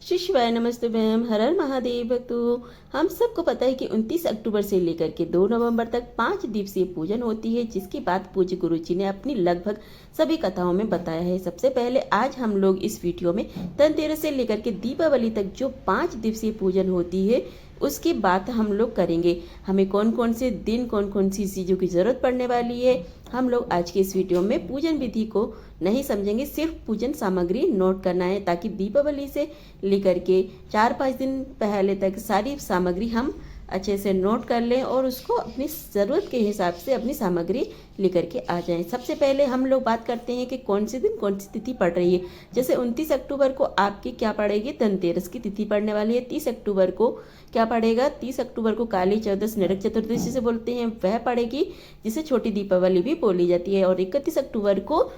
श्री शिवाय नमस्ते मैम। हर हर महादेव भक्तों, हम सबको पता है कि 29 अक्टूबर से लेकर के 2 नवंबर तक 5 दिवसीय पूजन होती है, जिसकी बात पूज्य गुरु जी ने अपनी लगभग सभी कथाओं में बताया है। सबसे पहले आज हम लोग इस वीडियो में धनतेरस से लेकर के दीपावली तक जो 5 दिवसीय पूजन होती है उसकी बात हम लोग करेंगे। हमें कौन कौन से दिन कौन कौन सी चीज़ों की ज़रूरत पड़ने वाली है, हम लोग आज के इस वीडियो में पूजन विधि को नहीं समझेंगे, सिर्फ पूजन सामग्री नोट करना है ताकि दीपावली से लेकर के 4-5 दिन पहले तक सारी सामग्री हम अच्छे से नोट कर लें और उसको अपनी ज़रूरत के हिसाब से अपनी सामग्री लेकर के आ जाएं। सबसे पहले हम लोग बात करते हैं कि कौन से दिन कौन सी तिथि पड़ रही है। जैसे 29 अक्टूबर को आपकी क्या पड़ेगी, धनतेरस की तिथि पड़ने वाली है। 30 अक्टूबर को क्या पड़ेगा, 30 अक्टूबर को काली चौदस नरक चतुर्दशी से बोलते हैं, वह पड़ेगी, जिसे छोटी दीपावली भी बोली जाती है। और 31 अक्टूबर को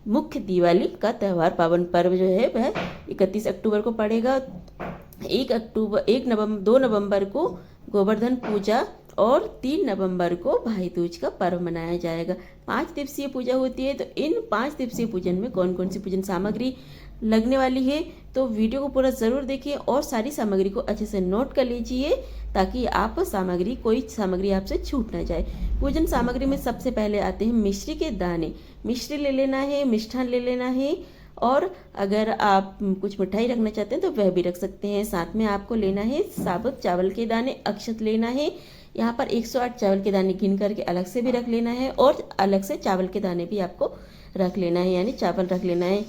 मुख्य दिवाली का त्यौहार पावन पर्व जो है वह 31 अक्टूबर को पड़ेगा। 2 नवंबर को गोवर्धन पूजा और 3 नवंबर को भाई दूज का पर्व मनाया जाएगा। 5 दिवसीय पूजा होती है। तो इन 5 दिवसीय पूजन में कौन कौन सी पूजन सामग्री लगने वाली है, तो वीडियो को पूरा ज़रूर देखिए और सारी सामग्री को अच्छे से नोट कर लीजिए ताकि आप कोई सामग्री आपसे छूट ना जाए। पूजन सामग्री में सबसे पहले आते हैं मिश्री के दाने। मिश्री ले लेना है, मिष्ठान ले लेना है, और अगर आप कुछ मिठाई रखना चाहते हैं तो वह भी रख सकते हैं। साथ में आपको लेना है साबुत चावल के दाने, अक्षत लेना है। यहाँ पर 108 चावल के दाने गिन करके अलग से भी रख लेना है और अलग से चावल के दाने भी आपको रख लेना है, यानी चावल रख लेना है।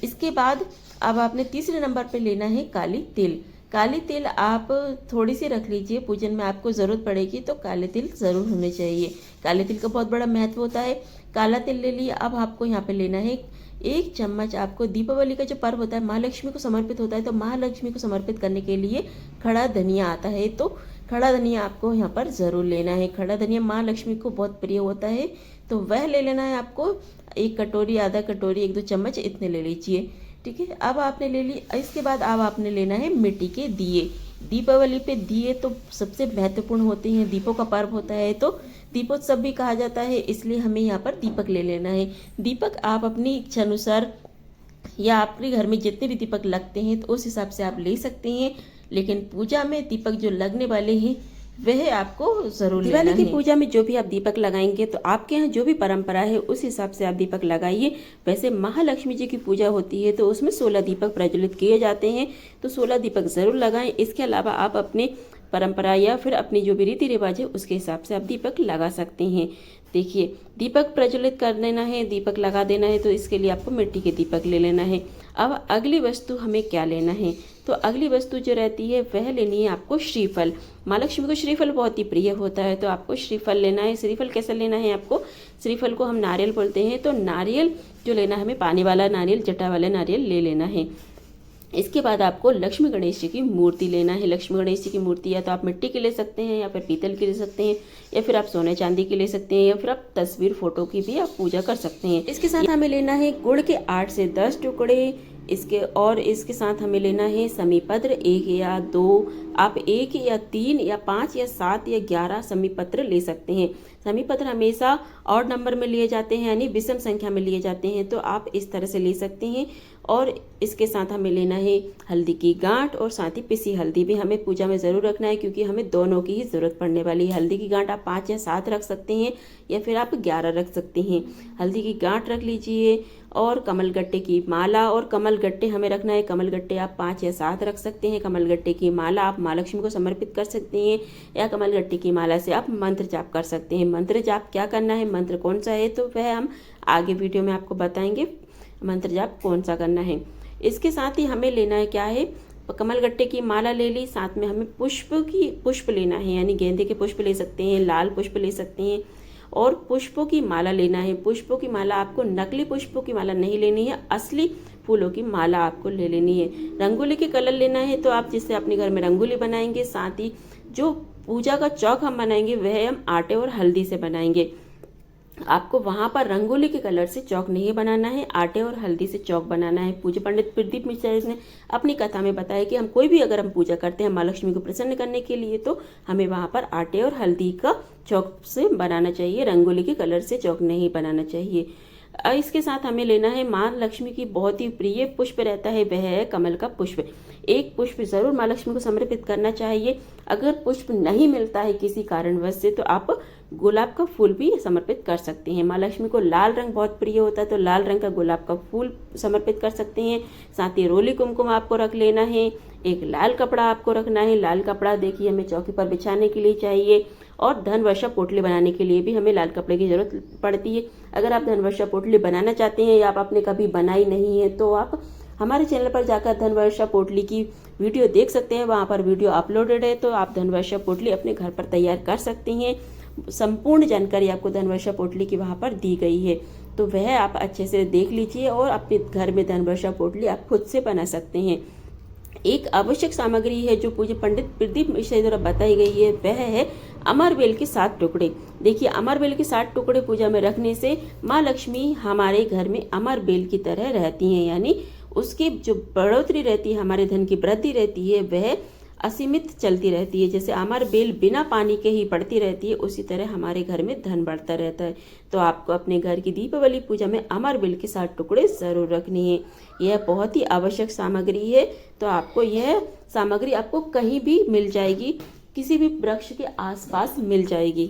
इसके बाद अब आपने तीसरे नंबर पे लेना है काली तिल। काली तिल आप थोड़ी सी रख लीजिए, पूजन में आपको ज़रूरत पड़ेगी तो काले तिल ज़रूर होने चाहिए। काले तिल का बहुत बड़ा महत्व होता है। काला तिल ले लिया। अब आपको यहाँ पे लेना है 1 चम्मच। आपको दीपावली का जो पर्व होता है महालक्ष्मी को समर्पित होता है, तो महालक्ष्मी को समर्पित करने के लिए खड़ा धनिया आता है, तो खड़ा धनिया आपको यहाँ पर ज़रूर लेना है। खड़ा धनिया महालक्ष्मी को बहुत प्रिय होता है, तो वह ले लेना है आपको। 1 कटोरी, आधा कटोरी, 1-2 चम्मच इतने ले लीजिए, ठीक है। अब आपने ले ली। इसके बाद अब आपने लेना है मिट्टी के दिए। दीपावली पे दिए तो सबसे महत्वपूर्ण होते हैं, दीपों का पर्व होता है तो दीपोत्सव भी कहा जाता है, इसलिए हमें यहाँ पर दीपक ले लेना है। दीपक आप अपनी इच्छा अनुसार या आपके घर में जितने भी दीपक लगते हैं तो उस हिसाब से आप ले सकते हैं, लेकिन पूजा में दीपक जो लगने वाले हैं वह आपको जरूर लेना है। दिवाली की पूजा में जो भी आप दीपक लगाएंगे तो आपके यहाँ जो भी परंपरा है उस हिसाब से आप दीपक लगाइए। वैसे महालक्ष्मी जी की पूजा होती है तो उसमें 16 दीपक प्रज्वलित किए जाते हैं, तो 16 दीपक जरूर लगाएं। इसके अलावा आप अपने परंपरा या फिर अपनी जो भी रीति रिवाज है उसके हिसाब से आप दीपक लगा सकते हैं। देखिए, दीपक प्रज्वलित कर देना है, दीपक लगा देना है, तो इसके लिए आपको मिट्टी के दीपक ले लेना है। अब अगली वस्तु हमें क्या लेना है, तो अगली वस्तु जो रहती है वह लेनी है आपको श्रीफल। माँ लक्ष्मी को श्रीफल बहुत ही प्रिय होता है, तो आपको श्रीफल लेना है। श्रीफल कैसे लेना है आपको, श्रीफल को हम नारियल बोलते हैं, तो नारियल जो लेना है हमें पानी वाला नारियल, जटा वाला नारियल ले लेना है। इसके बाद आपको लक्ष्मी गणेश जी की मूर्ति लेना है। लक्ष्मी गणेश जी की मूर्ति या तो आप मिट्टी की ले सकते हैं या फिर पीतल की ले सकते हैं या फिर आप सोने चांदी की ले सकते हैं या फिर आप तस्वीर फोटो की भी आप पूजा कर सकते हैं। इसके साथ हमें लेना है गुड़ के 8 से 10 टुकड़े। इसके साथ हमें लेना है समीपत्र 1 या 2, आप 1 या 3 या 5 या 7 या 11 समीपत्र ले सकते हैं। समीपत्र हमेशा ऑड नंबर में लिए जाते हैं, यानी विषम संख्या में लिए जाते हैं, तो आप इस तरह से ले सकते हैं। और इसके साथ हमें लेना है हल्दी की गांठ और साथ ही पिसी हल्दी भी हमें पूजा में ज़रूर रखना है, क्योंकि हमें दोनों की ही ज़रूरत पड़ने वाली है। हल्दी की गांठ आप 5 या 7 रख सकते हैं या फिर आप 11 रख सकते हैं। हल्दी की गांठ रख लीजिए। और कमलगट्टे की माला, और कमलगट्टे हमें रखना है। कमलगट्टे आप 5 या 7 रख सकते हैं। कमलगट्टे की माला आप माँ लक्ष्मी को समर्पित कर सकते हैं, या कमलगट्टे की माला से आप मंत्र जाप कर सकते हैं। मंत्र जाप क्या करना है, मंत्र कौन सा है, तो वह हम आगे वीडियो में आपको बताएंगे मंत्र जाप कौन सा करना है। इसके साथ ही हमें लेना है क्या है, कमलगट्टे की माला ले ली, साथ में हमें पुष्प लेना है, यानी गेंदे के पुष्प ले सकते हैं, लाल पुष्प ले सकते हैं, और पुष्पों की माला लेना है। पुष्पों की माला आपको नकली पुष्पों की माला नहीं लेनी है, असली फूलों की माला आपको ले लेनी है। रंगोली के कलर लेना है, तो आप जिससे अपने घर में रंगोली बनाएंगे। साथ ही जो पूजा का चौक हम बनाएंगे वह हम आटे और हल्दी से बनाएंगे। आपको वहाँ पर रंगोली के कलर से चौक नहीं बनाना है, आटे और हल्दी से चौक बनाना है। पूज्य पंडित प्रदीप मिश्रा जी ने अपनी कथा में बताया कि हम कोई भी अगर हम पूजा करते हैं माँ लक्ष्मी को प्रसन्न करने के लिए, तो हमें वहाँ पर आटे और हल्दी का चौक से बनाना चाहिए, रंगोली के कलर से चौक नहीं बनाना चाहिए। इसके साथ हमें लेना है माँ लक्ष्मी की बहुत ही प्रिय पुष्प रहता है, वह है कमल का पुष्प। एक पुष्प जरूर माँ लक्ष्मी को समर्पित करना चाहिए। अगर पुष्प नहीं मिलता है किसी कारणवश से तो आप गुलाब का फूल भी समर्पित कर सकते हैं। माँ लक्ष्मी को लाल रंग बहुत प्रिय होता है, तो लाल रंग का गुलाब का फूल समर्पित कर सकते हैं। साथ ही रोली कुमकुम आपको रख लेना है। एक लाल कपड़ा आपको रखना है। लाल कपड़ा देखिए हमें चौकी पर बिछाने के लिए चाहिए, और धन वर्षा पोटली बनाने के लिए भी हमें लाल कपड़े की जरूरत पड़ती है। अगर आप धन वर्षा पोटली बनाना चाहते हैं या आपने कभी बनाई नहीं है तो आप हमारे चैनल पर जाकर धन वर्षा पोटली की वीडियो देख सकते हैं। वहाँ पर वीडियो अपलोडेड है, तो आप धन वर्षा पोटली अपने घर पर तैयार कर सकते हैं। संपूर्ण जानकारी आपको धन वर्षा पोटली की वहाँ पर दी गई है, तो वह आप अच्छे से देख लीजिए और अपने घर में धन वर्षा पोटली आप खुद से बना सकते हैं। एक आवश्यक सामग्री है जो पूज्य पंडित प्रदीप मिश्रा द्वारा बताई गई है, वह है अमरबेल के 7 टुकड़े। देखिए अमरबेल के 7 टुकड़े पूजा में रखने से माँ लक्ष्मी हमारे घर में अमरबेल की तरह रहती हैं, यानी उसकी जो बढ़ोतरी रहती है, हमारे धन की वृद्धि रहती है, वह असीमित चलती रहती है। जैसे अमरबेल बिना पानी के ही बढ़ती रहती है, उसी तरह हमारे घर में धन बढ़ता रहता है। तो आपको अपने घर की दीपावली पूजा में अमरबेल के 7 टुकड़े जरूर रखने हैं। यह बहुत ही आवश्यक सामग्री है, तो आपको यह सामग्री आपको कहीं भी मिल जाएगी, किसी भी वृक्ष के आसपास मिल जाएगी।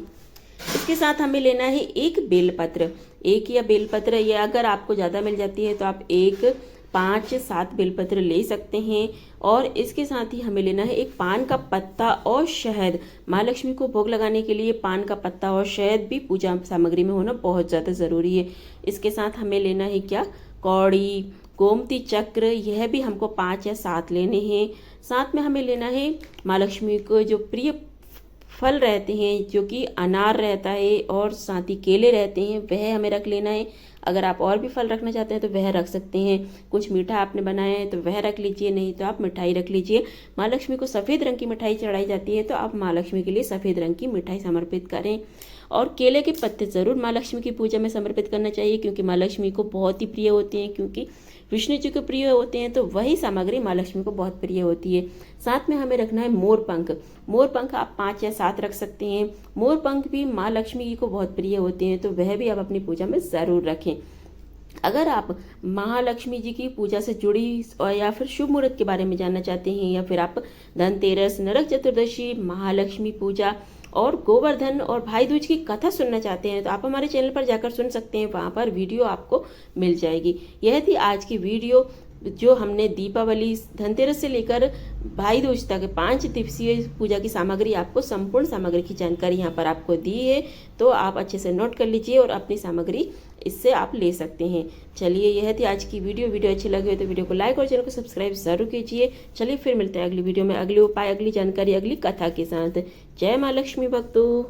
इसके साथ हमें लेना है एक बेलपत्र, एक या बेलपत्र, या अगर आपको ज़्यादा मिल जाती है तो आप 1, 5, 7 बेलपत्र ले सकते हैं। और इसके साथ ही हमें लेना है एक पान का पत्ता और शहद। माँ लक्ष्मी को भोग लगाने के लिए पान का पत्ता और शहद भी पूजा सामग्री में होना बहुत ज़्यादा ज़रूरी है। इसके साथ हमें लेना है क्या, कौड़ी, गोमती चक्र, यह भी हमको 5 या 7 लेने हैं। साथ में हमें लेना है माँ लक्ष्मी को जो प्रिय फल रहते हैं, जो कि अनार रहता है और साथ ही केले रहते हैं, वह हमें रख लेना है। अगर आप और भी फल रखना चाहते हैं तो वह रख सकते हैं। कुछ मीठा आपने बनाया है तो वह रख लीजिए, नहीं तो आप मिठाई रख लीजिए। माँ लक्ष्मी को सफ़ेद रंग की मिठाई चढ़ाई जाती है, तो आप माँ लक्ष्मी के लिए सफ़ेद रंग की मिठाई समर्पित करें। और केले के पत्ते ज़रूर माँ लक्ष्मी की पूजा में समर्पित करना चाहिए, क्योंकि माँ लक्ष्मी को बहुत ही प्रिय होते हैं, क्योंकि विष्णु जी को प्रिय होते हैं, तो वही सामग्री माँ लक्ष्मी को बहुत प्रिय होती है। साथ में हमें रखना है मोर पंख। मोर पंख आप 5 या 7 रख सकते हैं। मोर पंख भी माँ लक्ष्मी जी को बहुत प्रिय होते हैं, तो वह भी आप अपनी पूजा में ज़रूर रखें। अगर आप महालक्ष्मी जी की पूजा से जुड़ी और या फिर शुभ मुहूर्त के बारे में जानना चाहते हैं, या फिर आप धनतेरस, नरक चतुर्दशी, महालक्ष्मी पूजा और गोवर्धन और भाई दूज की कथा सुनना चाहते हैं, तो आप हमारे चैनल पर जाकर सुन सकते हैं। वहाँ पर वीडियो आपको मिल जाएगी। यह थी आज की वीडियो, जो हमने दीपावली, धनतेरस से लेकर भाई दूज तक 5 दिवसीय पूजा की सामग्री, आपको संपूर्ण सामग्री की जानकारी यहाँ पर आपको दी है। तो आप अच्छे से नोट कर लीजिए और अपनी सामग्री इससे आप ले सकते हैं। चलिए, यह थी आज की वीडियो अच्छी लगी हो तो वीडियो को लाइक और चैनल को सब्सक्राइब जरूर कीजिए। चलिए फिर मिलते हैं अगली वीडियो में, अगली उपाय, अगली जानकारी, अगली कथा के साथ। जय माँ लक्ष्मी भक्तों।